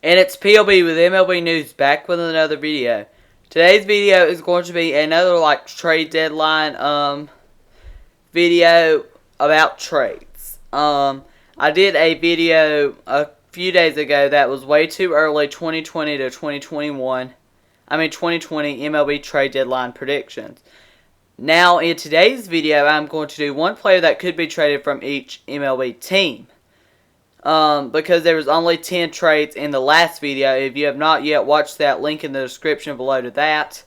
And it's PLB with MLB News back with another video. Today's video is going to be another trade deadline video about trades. I did a video a few days ago that was way too early, 2020 to 2021. 2020 MLB trade deadline predictions. Now in today's video, I'm going to do one player that could be traded from each MLB team. Because there was only 10 trades in the last video. If you have not yet watched that, link in the description below to that.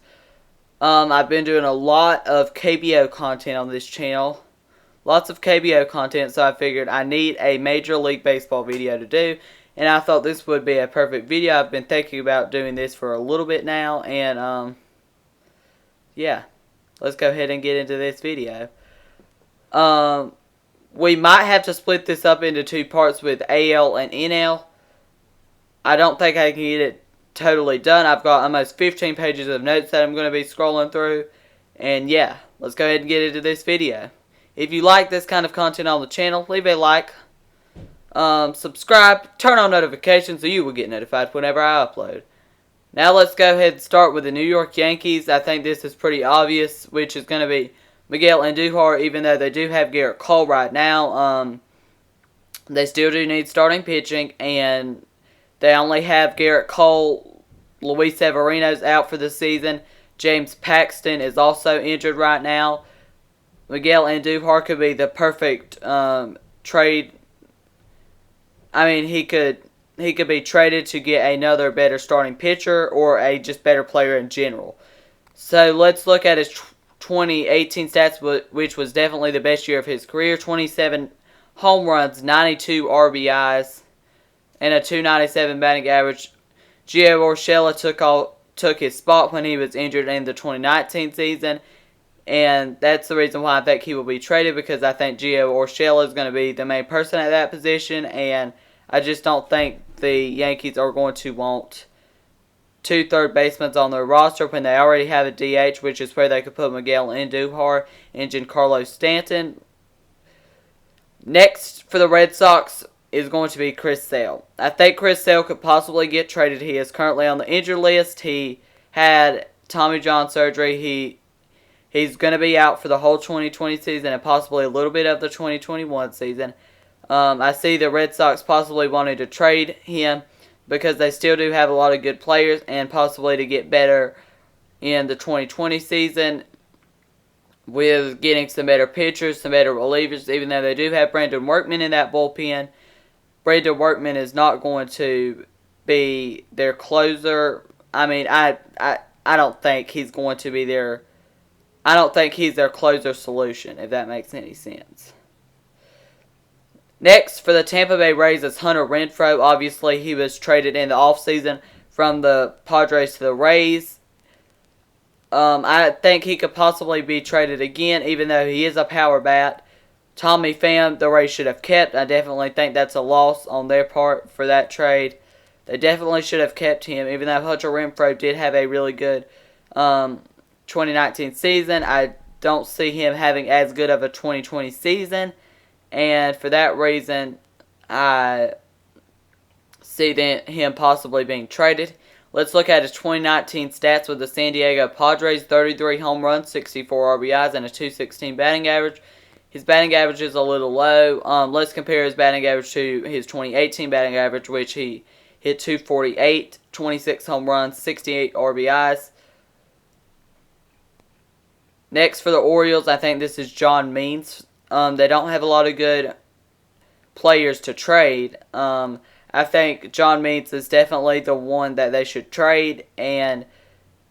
I've been doing a lot of KBO content on this channel. Lots of KBO content, so I figured I need a Major League Baseball video to do. And I thought this would be a perfect video. I've been thinking about doing this for a little bit now. And, yeah. Let's go ahead and get into this video. We might have to split this up into two parts with AL and NL. I don't think I can get it totally done. I've got almost 15 pages of notes that I'm going to be scrolling through. And yeah, let's go ahead and get into this video. If you like this kind of content on the channel, leave a like, subscribe, turn on notifications so you will get notified whenever I upload. Now let's go ahead and start with the New York Yankees. I think this is pretty obvious, which is going to be Miguel Sano, even though they do have Gerrit Cole right now. They still do need starting pitching, and they only have Gerrit Cole. Luis Severino's out for the season. James Paxton is also injured right now. Miguel Sano could be the perfect trade. He could be traded to get another better starting pitcher or a just better player in general. So let's look at his 2018 stats, which was definitely the best year of his career. 27 home runs, 92 RBIs, and a .297 batting average. Gio Urshela took his spot when he was injured in the 2019 season, and that's the reason why I think he will be traded, because I think Gio Urshela is going to be the main person at that position, and I just don't think the Yankees are going to want two third basemen on their roster when they already have a DH, which is where they could put Miguel Sano and Giancarlo Stanton. Next for the Red Sox is going to be Chris Sale. I think Chris Sale could possibly get traded. He is currently on the injured list. He had Tommy John surgery. He's going to be out for the whole 2020 season and possibly a little bit of the 2021 season. I see the Red Sox possibly wanting to trade him because they still do have a lot of good players, and possibly to get better in the 2020 season with getting some better pitchers, some better relievers, even though they do have Brandon Workman in that bullpen. Brandon Workman is not going to be their closer. I don't think he's going to be their... I don't think he's their closer solution, if that makes any sense. Next, for the Tampa Bay Rays, is Hunter Renfro. Obviously, he was traded in the offseason from the Padres to the Rays. I think he could possibly be traded again, even though he is a power bat. Tommy Pham, the Rays should have kept. I definitely think that's a loss on their part for that trade. They definitely should have kept him, even though Hunter Renfro did have a really good 2019 season. I don't see him having as good of a 2020 season. And for that reason, I see him possibly being traded. Let's look at his 2019 stats with the San Diego Padres. 33 home runs, 64 RBIs, and a .216 batting average. His batting average is a little low. Let's compare his batting average to his 2018 batting average, which he hit .248, 26 home runs, 68 RBIs. Next for the Orioles, I think this is John Means. They don't have a lot of good players to trade. I think John Means is definitely the one that they should trade and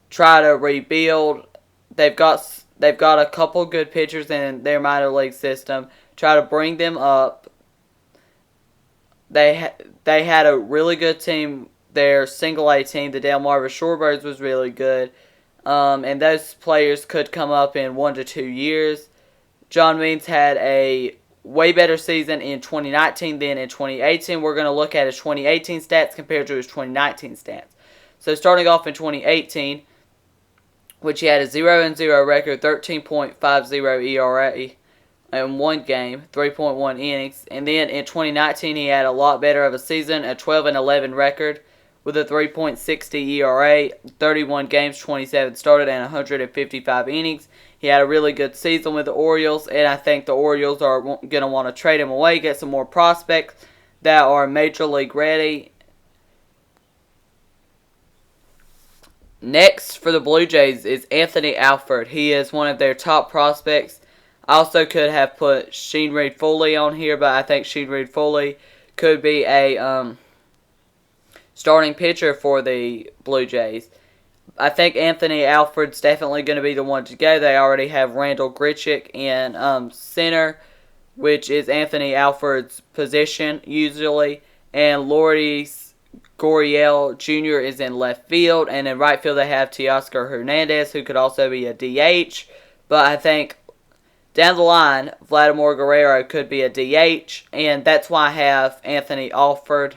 try to rebuild. They've got a couple good pitchers in their minor league system. Try to bring them up. They had a really good team. Their single A team, the Delmarva Shorebirds, was really good. And those players could come up in 1 to 2 years. John Means had a way better season in 2019 than in 2018. We're going to look at his 2018 stats compared to his 2019 stats. So starting off in 2018, which he had a 0-0 record, 13.50 ERA in one game, 3.1 innings. And then in 2019, he had a lot better of a season, a 12-11 record with a 3.60 ERA, 31 games, 27 started, and 155 innings. He had a really good season with the Orioles, and I think the Orioles are going to want to trade him away, get some more prospects that are Major League ready. Next for the Blue Jays is Anthony Alford. He is one of their top prospects. I also could have put Sheen Reed-Foley on here, but I think Sheen Reed-Foley could be a starting pitcher for the Blue Jays. I think Anthony Alford's definitely going to be the one to go. They already have Randall Grichuk in center, which is Anthony Alford's position usually, and Lourdes Gurriel Jr. is in left field, and in right field they have Teoscar Hernandez, who could also be a DH, but I think down the line, Vladimir Guerrero could be a DH, and that's why I have Anthony Alford,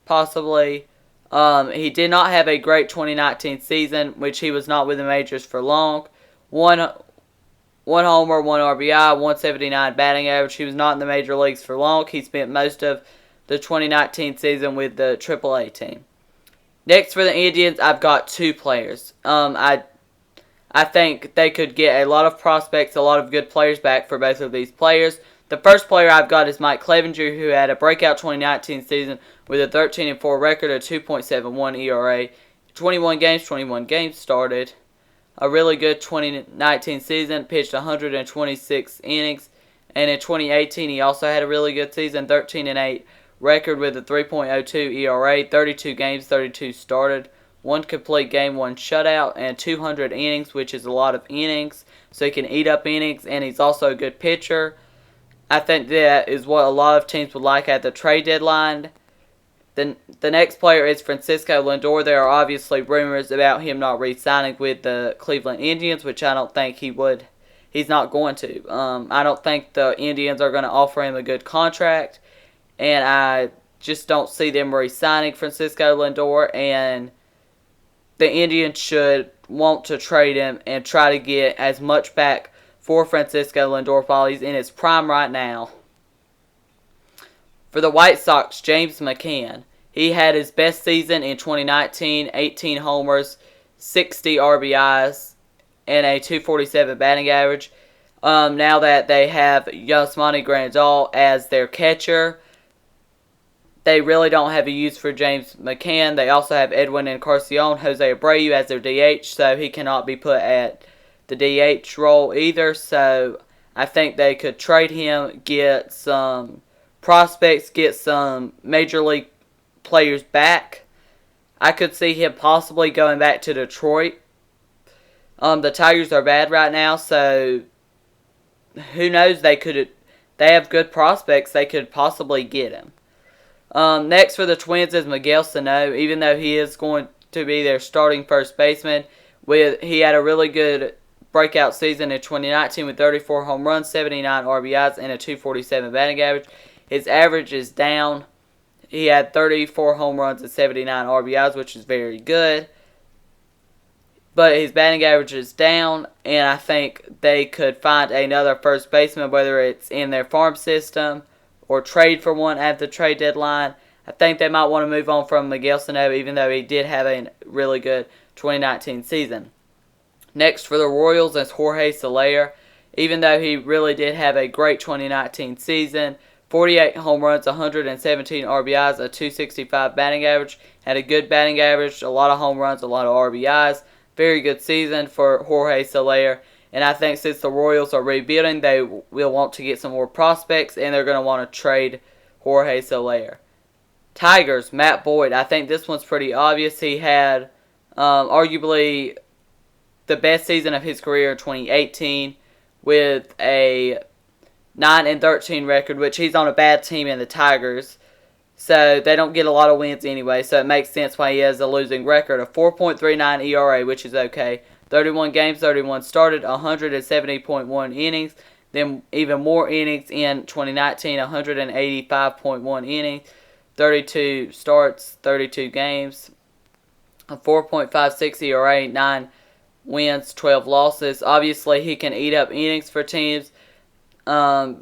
possibly. He did not have a great 2019 season, which he was not with the majors for long. One homer, 1 RBI, 179 batting average. He was not in the major leagues for long. He spent most of the 2019 season with the AAA team. Next for the Indians, I've got 2 players. I think they could get a lot of prospects, a lot of good players back for both of these players. The first player I've got is Mike Clevenger, who had a breakout 2019 season with a 13-4 record, a 2.71 ERA, 21 games started. A really good 2019 season, pitched 126 innings, and in 2018 he also had a really good season, 13-8 record with a 3.02 ERA, 32 games, 32 started. 1 complete game, 1 shutout, and 200 innings, which is a lot of innings. So he can eat up innings, and he's also a good pitcher. I think that is what a lot of teams would like at the trade deadline. The next player is Francisco Lindor. There are obviously rumors about him not re-signing with the Cleveland Indians, which I don't think he would. He's not going to. I don't think the Indians are going to offer him a good contract, and I just don't see them re-signing Francisco Lindor, and the Indians should want to trade him and try to get as much back for Francisco Lindor while he's in his prime right now. For the White Sox, James McCann. He had his best season in 2019, 18 homers, 60 RBIs, and a 247 batting average. Now that they have Yasmani Grandal as their catcher, they really don't have a use for James McCann. They also have Edwin Encarnacion, Jose Abreu as their DH, so he cannot be put at the DH role either. So I think they could trade him, get some prospects, get some major league players back. I could see him possibly going back to Detroit. The Tigers are bad right now, so who knows? They have good prospects. They could possibly get him. Next for the Twins is Miguel Sano. Even though he is going to be their starting first baseman, he had a really good breakout season in 2019 with 34 home runs, 79 RBIs, and a 247 batting average. His average is down. He had 34 home runs and 79 RBIs, which is very good. But his batting average is down, and I think they could find another first baseman, whether it's in their farm system or trade for one at the trade deadline. I think they might want to move on from Miguel Sano, even though he did have a really good 2019 season. Next for the Royals is Jorge Solaire. Even though he really did have a great 2019 season, 48 home runs, 117 RBIs, a 265 batting average. Had a good batting average, a lot of home runs, a lot of RBIs. Very good season for Jorge Solaire. And I think since the Royals are rebuilding, they will want to get some more prospects, and they're going to want to trade Jorge Solaire. Tigers, Matt Boyd. I think this one's pretty obvious. He had arguably the best season of his career in 2018 with a 9-13 record, which he's on a bad team in the Tigers. So they don't get a lot of wins anyway, so it makes sense why he has a losing record. A 4.39 ERA, which is okay. 31 games, 31 started, 170.1 innings. Then even more innings in 2019, 185.1 innings. 32 starts, 32 games. A 4.56 ERA, 9 wins, 12 losses. Obviously, he can eat up innings for teams. I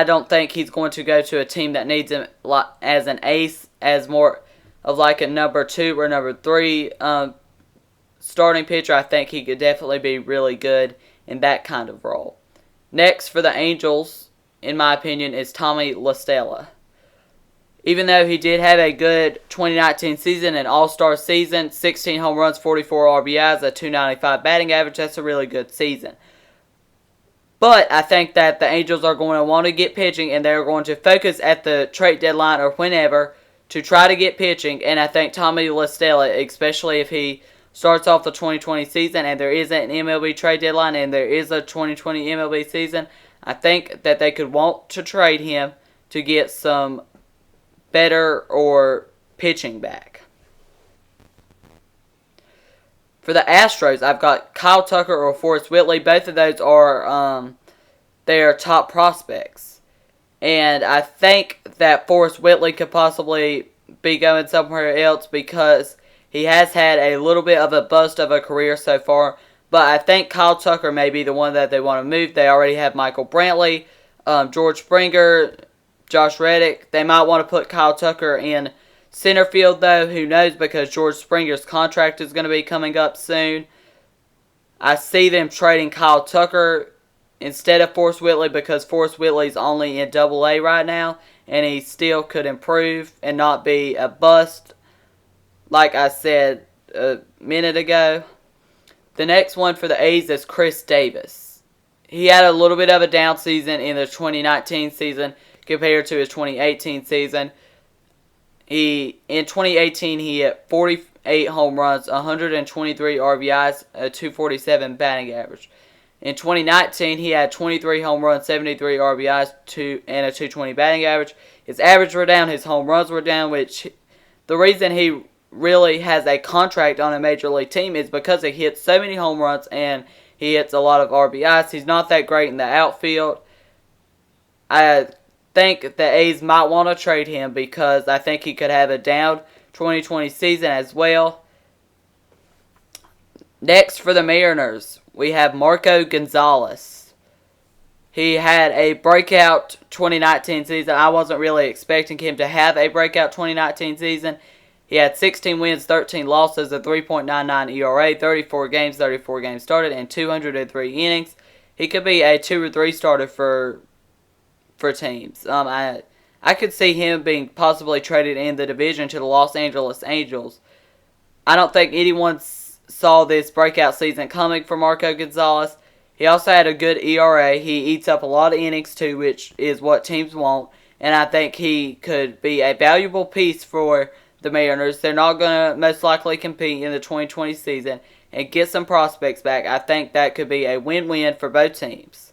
don't think he's going to go to a team that needs him as an ace, as more of like a number 2 or number 3 starting pitcher, I think he could definitely be really good in that kind of role. Next for the Angels, in my opinion, is Tommy La Stella. Even though he did have a good 2019 season, an all-star season, 16 home runs, 44 RBIs, a .295 batting average, that's a really good season. But I think that the Angels are going to want to get pitching, and they're going to focus at the trade deadline or whenever to try to get pitching. And I think Tommy La Stella, especially if he starts off the 2020 season and there is an MLB trade deadline and there is a 2020 MLB season, I think that they could want to trade him to get some better or pitching back. For the Astros, I've got Kyle Tucker or Forrest Whitley. Both of those are their top prospects. And I think that Forrest Whitley could possibly be going somewhere else because he has had a little bit of a bust of a career so far. But I think Kyle Tucker may be the one that they want to move. They already have Michael Brantley, George Springer, Josh Reddick. They might want to put Kyle Tucker in center field, though. Who knows, because George Springer's contract is going to be coming up soon. I see them trading Kyle Tucker instead of Forrest Whitley because Forrest Whitley's only in Double-A right now, and he still could improve and not be a bust, like I said a minute ago. The next one for the A's is Chris Davis. He had a little bit of a down season in the 2019 season compared to his 2018 season. In 2018, he hit 48 home runs, 123 RBIs, a .247 batting average. In 2019, he had 23 home runs, 73 RBIs, and a .220 batting average. His average were down, his home runs were down, which the reason he really has a contract on a major league team is because he hits so many home runs and he hits a lot of RBIs. He's not that great in the outfield. I think the A's might want to trade him because I think he could have a down 2020 season as well. Next for the Mariners, we have Marco Gonzales. He had a breakout 2019 season. I wasn't really expecting him to have a breakout 2019 season. He had 16 wins, 13 losses, a 3.99 ERA, 34 games started, and 203 innings. He could be a 2 or 3 starter for teams. I could see him being possibly traded in the division to the Los Angeles Angels. I don't think anyone saw this breakout season coming for Marco Gonzales. He also had a good ERA. He eats up a lot of innings too, which is what teams want. And I think he could be a valuable piece for the Mariners. They're not going to most likely compete in the 2020 season and get some prospects back. I think that could be a win-win for both teams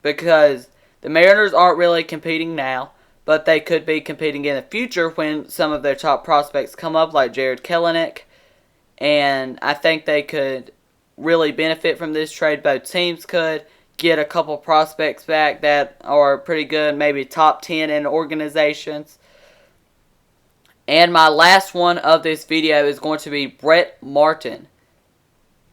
because the Mariners aren't really competing now, but they could be competing in the future when some of their top prospects come up, like Jared Kelenic, and I think they could really benefit from this trade. Both teams could get a couple prospects back that are pretty good, maybe top 10 in organizations. And my last one of this video is going to be Brett Martin.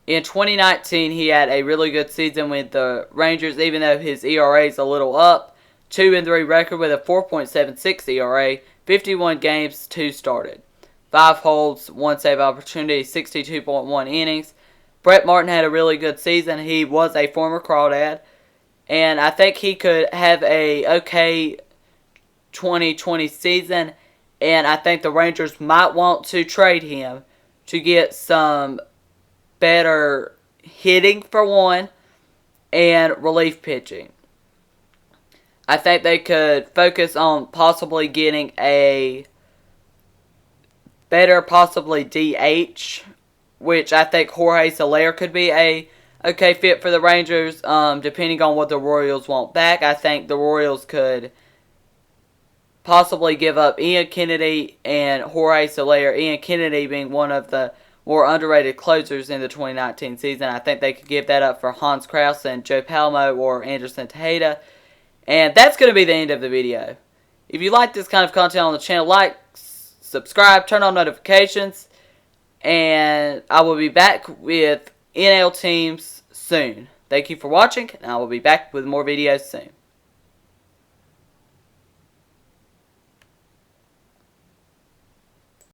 In 2019, he had a really good season with the Rangers, even though his ERA is a little up. 2-3 record with a 4.76 ERA, 51 games, 2 started. 5 holds, 1 save opportunity, 62.1 innings. Brett Martin had a really good season. He was a former crawdad, and I think he could have a okay 2020 season. And I think the Rangers might want to trade him to get some better hitting for one and relief pitching. I think they could focus on possibly getting a better, possibly DH, which I think Jorge Solaire could be a okay fit for the Rangers, depending on what the Royals want back. I think the Royals could possibly give up Ian Kennedy and Jorge Solaire. Ian Kennedy being one of the more underrated closers in the 2019 season. I think they could give that up for Hans Krause and Joe Palmo or Anderson Tejeda. And that's going to be the end of the video. If you like this kind of content on the channel, like, subscribe, turn on notifications, and I will be back with NL teams soon. Thank you for watching, and I will be back with more videos soon.